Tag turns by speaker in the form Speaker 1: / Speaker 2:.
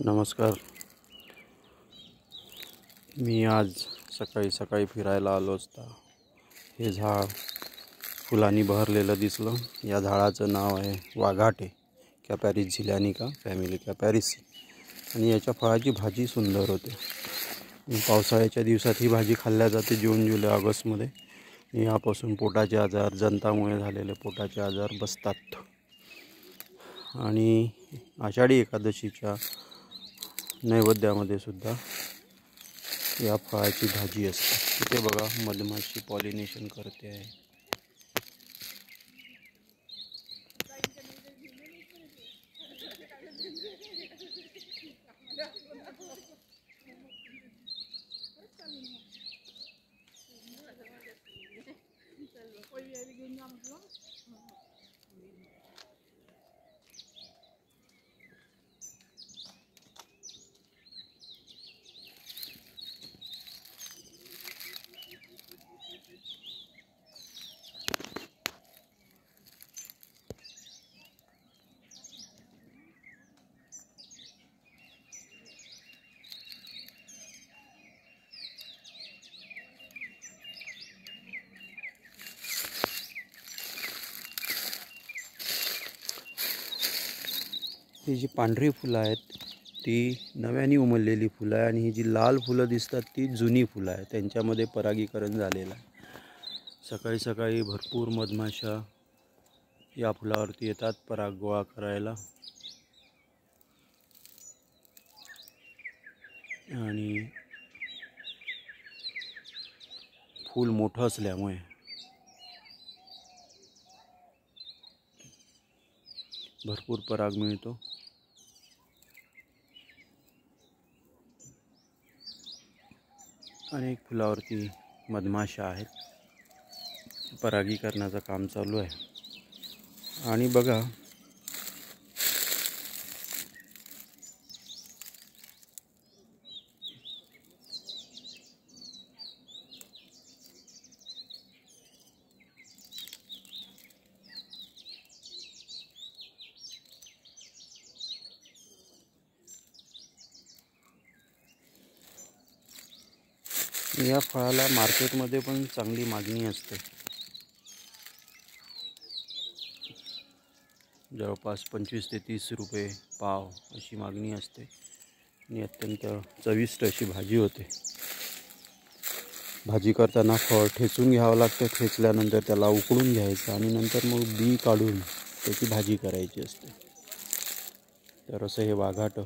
Speaker 1: नमस्कार. मी आज सकाळी फिरायला आलो असता हे झाड फुलांनी बहरलेलं दिसलं. या झाडाचं नाव आहे वाघाटे, कॅपॅरिस झिलॅनिका फॅमिली कॅपॅरिस, आणि याच्या फळाची भाजी सुंदर होते. पावसाळ्याच्या दिवसात ही भाजी खाल्ल्या जाते, जून जुलै ऑगस्टमध्ये. यापासून पोटाचे आजार, जंतामुळे झालेले पोटाचे आजार बसतात. आणि आषाढी एकादशीच्या नैवेद्यामध्ये सुद्धा या फळाची भाजी असते. इथे बघा, मधमाशी पॉलिनेशन करते आहे. ही जी पांढरी फुलं आहेत ती नव्याने उमललेली फुलं आहे, आणि ही जी लाल फुलं दिसतात ती जुनी फुलं आहे. त्यांच्यामध्ये परागीकरण झालेलं आहे. सकाळी सकाळी भरपूर मधमाशा या फुलावरती येतात पराग गोळा करायला. आणि फूल मोठं असल्यामुळे भरपूर पराग मिळतो. अनेक फुलावरती मधमाशा आहेत, परागीकरणाचं काम चालू आहे. आणि बघा, या फळाला मार्केटमध्ये पण चांगली मागणी असते. जवळपास 25 ते 30 रुपये पाव अशी मागणी असते. आणि अत्यंत चविष्ट अशी भाजी होते. भाजी करताना फळ ठेचून घ्यावं लागतं. ठेचल्यानंतर त्याला उकळून घ्यायचं आणि नंतर मग बी काढून त्याची भाजी करायची असते. तर असं हे वाघाटं